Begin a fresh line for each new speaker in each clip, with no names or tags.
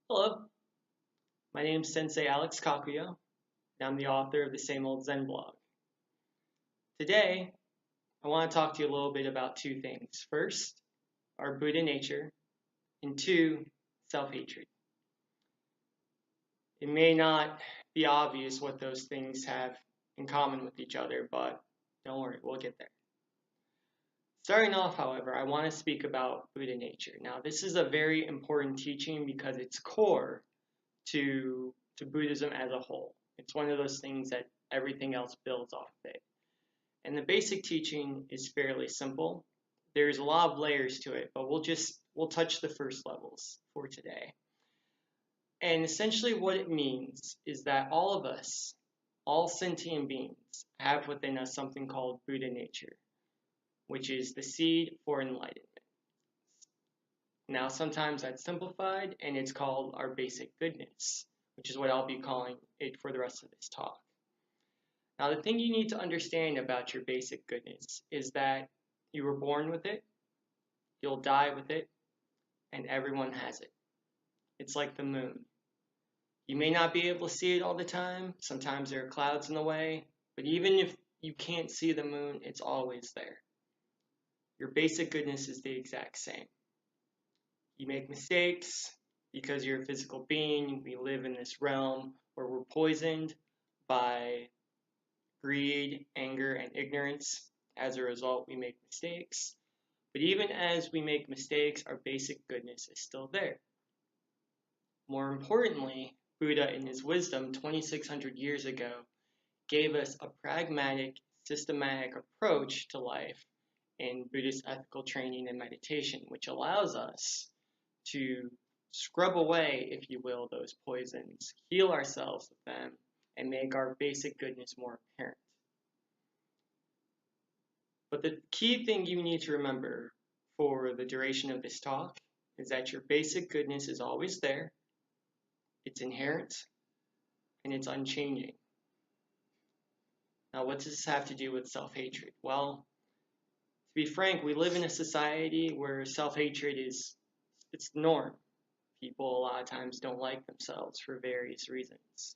Hello, my name is Sensei Alex Kakuya, and I'm the author of the Same Old Zen blog. Today, I want to talk to you a little bit about two things. First, our Buddha nature, and two, self-hatred. It may not be obvious what those things have in common with each other, but don't worry, we'll get there. Starting off, however, I want to speak about Buddha nature. Now, this is a very important teaching because it's core to Buddhism as a whole. It's one of those things that everything else builds off of it. And the basic teaching is fairly simple. There's a lot of layers to it, but we'll touch the first levels for today. And essentially what it means is that all of us, all sentient beings, have within us something called Buddha nature, which is the seed for enlightenment. Now, sometimes that's simplified and it's called our basic goodness, which is what I'll be calling it for the rest of this talk. Now, the thing you need to understand about your basic goodness is that you were born with it, you'll die with it, and everyone has it. It's like the moon. You may not be able to see it all the time. Sometimes there are clouds in the way, but even if you can't see the moon, it's always there. Your basic goodness is the exact same. You make mistakes because you're a physical being. We live in this realm where we're poisoned by greed, anger, and ignorance. As a result, we make mistakes. But even as we make mistakes, our basic goodness is still there. More importantly, Buddha, in his wisdom 2,600 years ago, gave us a pragmatic, systematic approach to life in Buddhist ethical training and meditation, which allows us to scrub away, if you will, those poisons, heal ourselves with them, and make our basic goodness more apparent. But the key thing you need to remember for the duration of this talk is that your basic goodness is always there, it's inherent, and it's unchanging. Now, what does this have to do with self-hatred? Well, to be frank, we live in a society where self-hatred it's the norm. People a lot of times don't like themselves for various reasons.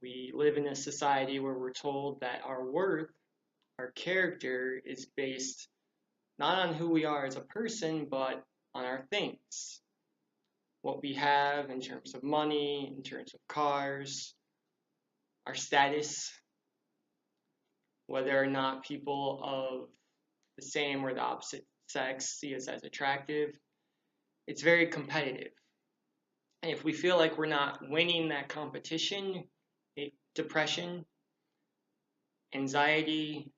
We live in a society where we're told that our worth, our character, is based not on who we are as a person, but on our things. What we have in terms of money, in terms of cars, our status, whether or not people of the same or the opposite sex see us as attractive. It's very competitive. And if we feel like we're not winning that competition, depression, anxiety,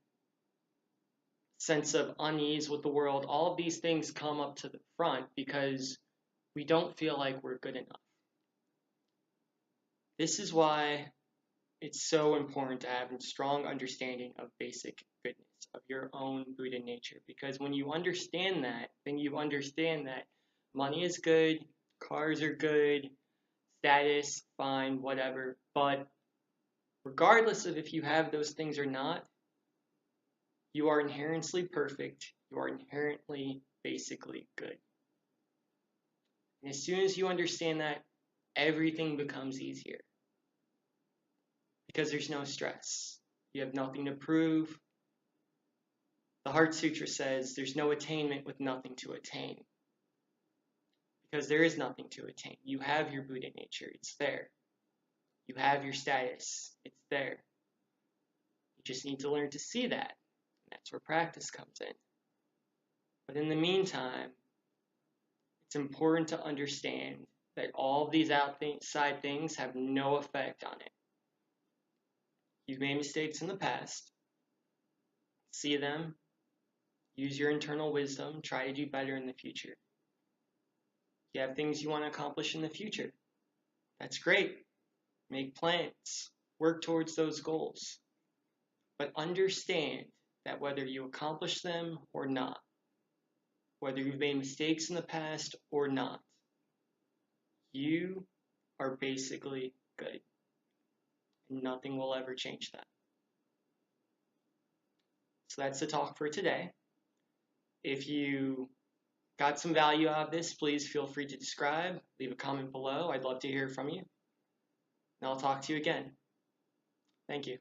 sense of unease with the world, all of these things come up to the front because we don't feel like we're good enough. This is why it's so important to have a strong understanding of basic goodness, of your own Buddha nature. Because when you understand that, then you understand that money is good, cars are good, status, fine, whatever. But regardless of if you have those things or not, you are inherently perfect. You are inherently, basically good. And as soon as you understand that, everything becomes easier. Because there's no stress. You have nothing to prove. The Heart Sutra says there's no attainment with nothing to attain. Because there is nothing to attain. You have your Buddha nature. It's there. You have your status. It's there. You just need to learn to see that. And that's where practice comes in. But in the meantime, it's important to understand that all of these outside things have no effect on it. You've made mistakes in the past. See them. Use your internal wisdom. Try to do better in the future. You have things you want to accomplish in the future. That's great. Make plans. Work towards those goals. But understand that whether you accomplish them or not, whether you've made mistakes in the past or not, you are basically good. And nothing will ever change that. So that's the talk for today. If you got some value out of this, please feel free to describe, leave a comment below. I'd love to hear from you. And I'll talk to you again. Thank you.